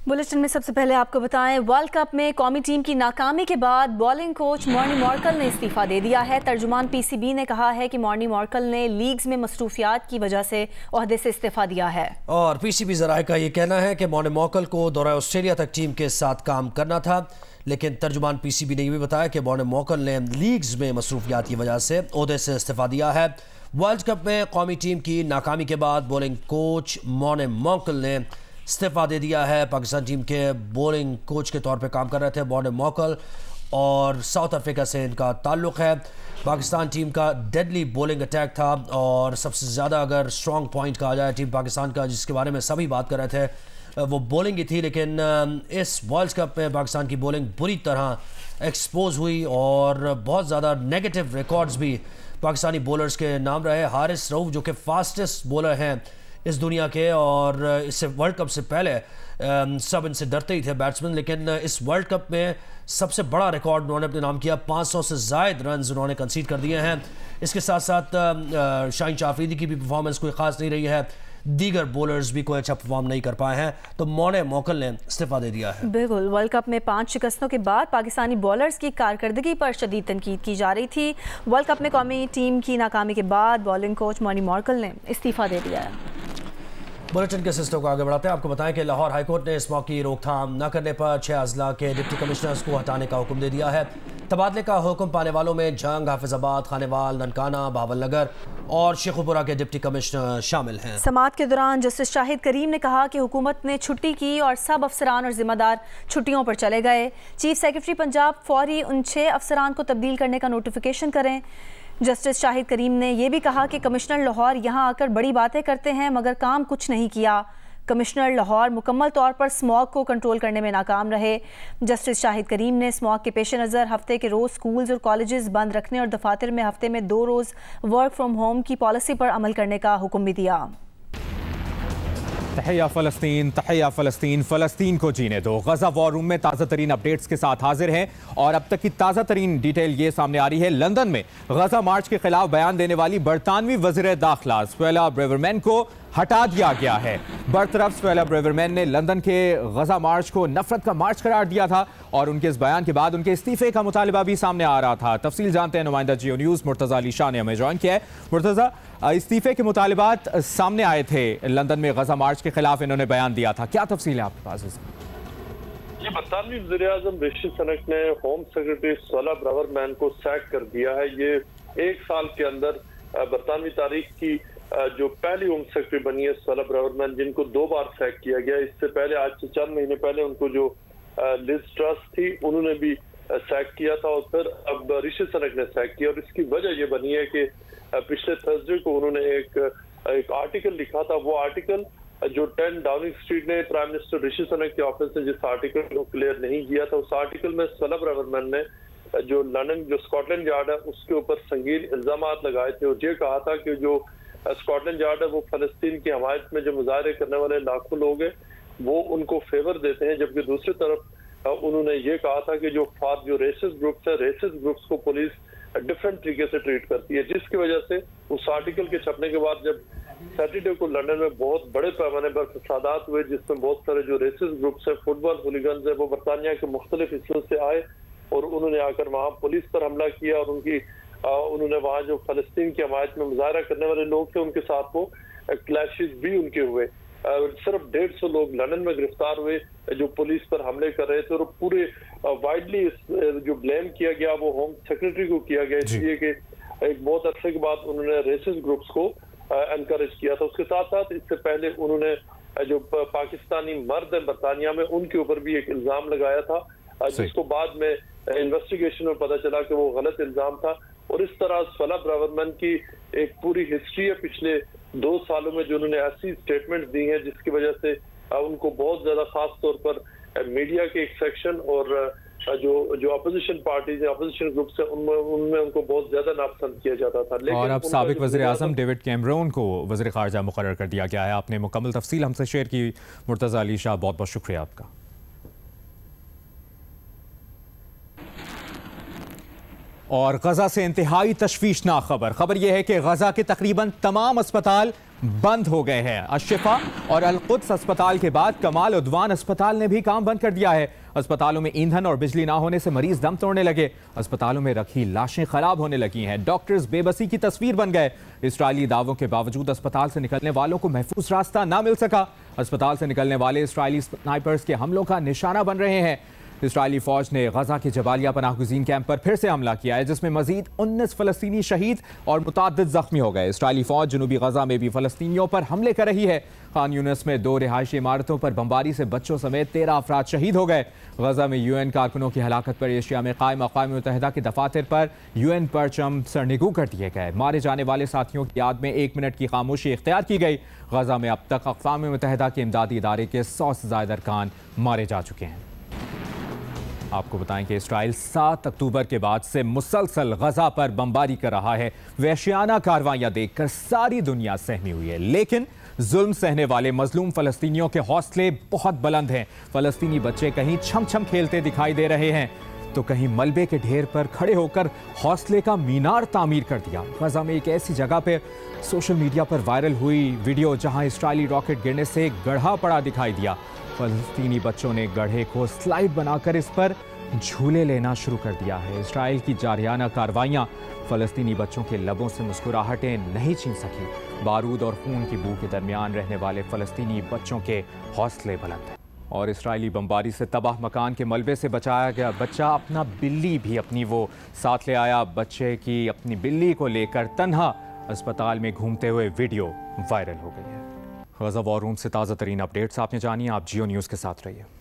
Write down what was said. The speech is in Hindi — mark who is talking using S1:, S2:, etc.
S1: बुलेटिन में सबसे पहले आपको बताएं, वर्ल्ड कप में कौमी टीम की नाकामी के बाद बॉलिंग कोच मॉर्नी मॉर्कल ने इस्तीफा दे दिया है। तर्जुमान पीसीबी ने कहा है कि मॉर्नी मॉर्कल ने लीग्स में मसरूफियात की वजह से ओहदे से इस्तीफा दिया है। और
S2: पीसीबी ज़राए का ये कहना है कि मॉर्नी मॉर्कल को दौरा ऑस्ट्रेलिया तक टीम के साथ काम करना था, लेकिन तर्जुमान पीसीबी ने यह भी बताया कि मॉर्नी मॉर्कल ने लीग्स में मसरूफियात की वजह से ओहदे से इस्तीफा दिया है। वर्ल्ड कप में कौमी टीम की नाकामी के बाद बॉलिंग कोच मॉर्नी मॉर्कल ने इस्तीफा दे दिया है। पाकिस्तान टीम के बॉलिंग कोच के तौर पे काम कर रहे थे मॉर्नी मॉर्कल और साउथ अफ्रीका से इनका ताल्लुक़ है। पाकिस्तान टीम का डेडली बॉलिंग अटैक था और सबसे ज़्यादा अगर स्ट्रॉन्ग पॉइंट कहा जाए टीम पाकिस्तान का, जिसके बारे में सभी बात कर रहे थे, वो बॉलिंग ही थी। लेकिन इस वर्ल्ड कप में पाकिस्तान की बॉलिंग बुरी तरह एक्सपोज हुई और बहुत ज़्यादा नेगेटिव रिकॉर्ड्स भी पाकिस्तानी बॉलर्स के नाम रहे। हारिस रऊफ जो कि फास्टेस्ट बॉलर हैं इस दुनिया के, और इससे वर्ल्ड कप से पहले सब इनसे डरते ही थे बैट्समैन, लेकिन इस वर्ल्ड कप में सबसे बड़ा रिकॉर्ड उन्होंने अपने नाम किया। 500 से ज़ायद रन उन्होंने कंसीड कर दिए हैं। इसके साथ साथ शाहीन आफरीदी की भी परफॉर्मेंस कोई ख़ास नहीं रही है, दीगर बॉलर्स भी कोई अच्छा परफॉर्म नहीं कर पाए हैं, तो मॉर्नी मॉर्कल ने इस्तीफा दे दिया है।
S1: बिल्कुल, वर्ल्ड कप में 5 शिकस्तों के बाद पाकिस्तानी बॉलर्स की कारकर्दगी पर शदीद तनकीद की जा रही थी। वर्ल्ड कप में कौमी टीम की नाकामी के बाद बॉलिंग कोच मॉर्नी मॉर्कल ने इस्तीफा दे दिया है।
S2: बुलेटिन के सिलसिले को आगे बढ़ाते हैं। आपको बताएं कि लाहौर हाईकोर्ट ने इस मौके की रोकथाम न करने पर 6 अजला के डिप्टी कमिश्नर्स को हटाने का हुक्म दे दिया है। तबादले का हुक्म पाने वालों में जंग, हाफिजाबाद, खानेवाल, ननकाना, बावलनगर और शेखुपुरा के डिप्टी कमिश्नर शामिल हैं।
S1: समाअत के दौरान जस्टिस शाहिद करीम ने कहा कि हुकूमत ने छुट्टी की और सब अफसरान और जिम्मेदार छुट्टियों पर चले गए। चीफ सेक्रेटरी पंजाब फौरी उन 6 अफसरान को तब्दील करने का नोटिफिकेशन करें। जस्टिस शाहिद करीम ने यह भी कहा कि कमिश्नर लाहौर यहां आकर बड़ी बातें करते हैं मगर काम कुछ नहीं किया। कमिश्नर लाहौर मुकम्मल तौर पर स्मॉग को कंट्रोल करने में नाकाम रहे। जस्टिस शाहिद करीम ने स्मॉग के पेश नज़र हफ्ते के रोज़ स्कूल्स और कॉलेजेस बंद रखने और दफातर में हफ्ते में 2 रोज़ वर्क फ्राम होम की पॉलिसी पर अमल करने का हुक्म भी दिया।
S3: तहैया फ़लस्तीन, तहैया फ़लस्तीन, फ़लस्तीन को जीने दो। गज़ा वॉर रूम में ताज़ा तरीन अपडेट्स के साथ हाजिर हैं और अब तक की ताज़ा तरीन डिटेल ये सामने आ रही है। लंदन में गज़ा मार्च के खिलाफ बयान देने वाली बरतानवी वज़ीर दाखिला सुएला ब्रेवरमैन को हटा दिया गया है। बरतरफ सुएला ब्रेवरमैन ने लंदन के गज़ा मार्च को नफरत का मार्च करार दिया था और उनके इस बयान के बाद उनके इस्तीफे का मुतालिबा भी सामने आ रहा था। तफसील जानते हैं, नुमाइंदा जियो न्यूज़ मुर्तज़ा अली शाह ने हमें ज्वाइन किया है। मुर्तज़ा, इस्तीफे के मुतालिबात सामने आए थे, लंदन में गज़ा मार्च के खिलाफ इन्होंने बयान दिया था, क्या तफसील है आपके पास इसकी?
S4: ये बरतानवी वज़ीर-ए-आज़म रिशी सनक ने होम सेक्रेटरी सुएला ब्रेवरमैन को सैक कर दिया है। ये 1 साल के अंदर बरतानवी तारीख की जो पहली होम सेक्रेटरी बनी है सुएला ब्रेवरमैन, जिनको 2 बार सैक किया गया। इससे पहले आज से चंद महीने पहले उनको जो लिज ट्रस थी उन्होंने भी सैक किया था और फिर अब ऋषि सनक ने सैक किया। और इसकी वजह ये बनी है कि पिछले थर्सडे को उन्होंने एक आर्टिकल लिखा था। वो आर्टिकल जो 10 डाउनिंग स्ट्रीट ने प्राइम मिनिस्टर ऋषि सनक के ऑफिस से जिस आर्टिकल को क्लियर नहीं किया था, उस आर्टिकल में सुएला ब्रेवरमैन ने जो लंदन जो स्कॉटलैंड यार्ड है उसके ऊपर संगीन इल्जामात लगाए थे और ये कहा था कि जो स्कॉटलैंड यार्ड है वो फलस्तीन की हमायत में जो मुजाहरे करने वाले लाखों लोग हैं वो उनको फेवर देते हैं, जबकि दूसरी तरफ उन्होंने ये कहा था कि जो रेसिस्ट ग्रुप्स है, रेसिस्ट ग्रुप्स को पुलिस डिफरेंट तरीके से ट्रीट करती है, जिसकी वजह से उस आर्टिकल के छपने के बाद जब सैटरडे को लंदन में बहुत बड़े पैमाने पर फसादात हुए, जिसमें बहुत सारे जो रेसिस्ट ग्रुप्स है, फुटबॉल हुलिगन्स है, वो बरतानिया के मुख्तलिफ हिस्सों से आए और उन्होंने आकर वहाँ पुलिस पर हमला किया और उन्होंने वहाँ जो फलस्तीन की हमायत में मुजाहरा करने वाले लोग थे उनके साथ वो क्लैशेस भी उनके हुए। सिर्फ 150 लोग लंदन में गिरफ्तार हुए जो पुलिस पर हमले कर रहे थे और पूरे वाइडली जो ब्लेम किया गया वो होम सेक्रेटरी को किया गया, इसलिए कि एक बहुत अरसे के बाद उन्होंने रेसिस्ट ग्रुप्स को एनकरेज किया था। उसके साथ साथ इससे पहले उन्होंने जो पाकिस्तानी मर्द है बरतानिया में उनके ऊपर भी एक इल्जाम लगाया था, जिसको बाद में इन्वेस्टिगेशन में पता चला कि वो गलत इल्जाम था। और इस तरह सुएला ब्रेवरमैन की एक पूरी हिस्ट्री है पिछले 2 सालों में जो उन्होंने ऐसी स्टेटमेंट दी हैं जिसकी वजह से उनको बहुत ज्यादा खास तौर पर मीडिया के एक सेक्शन और जो अपोजिशन पार्टीज है, अपोजिशन ग्रुप्स है, उनमें उनको बहुत ज्यादा नापसंद किया जाता था। लेकिन
S3: और अब साबिक वज़ीर आज़म डेविड कैमरून को वज़ीर ख़ारजा मुक़र्रर कर दिया गया है। आपने मुकम्मल तफसील हमसे शेयर की, मुर्तज़ा अली शाह, बहुत बहुत शुक्रिया आपका। और गजा से इंतहाई तशवीशनाक खबर यह है कि गजा के तकरीबन तमाम अस्पताल बंद हो गए हैं। अशिफा और अल-कुद्स अस्पताल के बाद कमाल उद्वान अस्पताल ने भी काम बंद कर दिया है। अस्पतालों में ईंधन और बिजली ना होने से मरीज दम तोड़ने लगे। अस्पतालों में रखी लाशें खराब होने लगी हैं। डॉक्टर्स बेबसी की तस्वीर बन गए। इस्राइली दावों के बावजूद अस्पताल से निकलने वालों को महफूज रास्ता ना मिल सका। अस्पताल से निकलने वाले इस्राइली स्नाइपर्स के हमलों का निशाना बन रहे हैं। इस्राइली फौज ने गजा के जबालिया पनाहगुज़ीन कैंप पर फिर से हमला किया है, जिसमें मजीद 19 फलस्तीनी शहीद और मुताद्दिद जख्मी हो गए। इस्राइली फौज जनूबी गजा में भी फलस्तीनियों पर हमले कर रही है। खान यूनिस में 2 रिहायशी इमारतों पर बमबारी से बच्चों समेत 13 अफराद शहीद हो गए। गजा में UN कारकुनों की हलाकत पर एशिया में कायम अक़वाम मुत्तहिदा के दफातर पर UN परचम सरनिगू कर दिए गए। मारे जाने वाले साथियों की याद में 1 मिनट की खामोशी इख्तियार की गई। गजा में अब तक अक़वाम मुत्तहिदा के इमदादी इदारे के 100 से ज़ायद अरकान मारे जा चुके हैं। आपको बताएं कि इस्राइल 7 अक्टूबर के बाद से मुसलसल गजा पर बमबारी कर रहा है। वहशियाना कार्रवाइयां देखकर सारी दुनिया सहमी हुई है, लेकिन जुल्म सहने वाले मजलूम फलस्तीनियों के हौसले बहुत बुलंद हैं। फलस्तीनी बच्चे कहीं छम छम खेलते दिखाई दे रहे हैं तो कहीं मलबे के ढेर पर खड़े होकर हौसले का मीनार तामीर कर दिया। गजा में एक ऐसी जगह पे सोशल मीडिया पर वायरल हुई वीडियो जहां इस्राइली रॉकेट गिरने से गड्ढा पड़ा दिखाई दिया। फलस्तीनी बच्चों ने गड्ढे को स्लाइड बनाकर इस पर झूले लेना शुरू कर दिया है। इस्राइल की जारियाना कार्रवाइयां फलस्तीनी बच्चों के लबों से मुस्कुराहटें नहीं छीन सकी। बारूद और खून की बू के दरमियान रहने वाले फलस्तीनी बच्चों के हौसले बुलंद हैं। और इस्राइली बमबारी से तबाह मकान के मलबे से बचाया गया बच्चा अपना बिल्ली भी अपनी वो साथ ले आया। बच्चे की अपनी बिल्ली को लेकर तन्हा अस्पताल में घूमते हुए वीडियो वायरल हो गई है। गजा वॉर रूम से ताज़ा तरीन अपडेट्स आपने जानी। आप जियो न्यूज़ के साथ रहिए।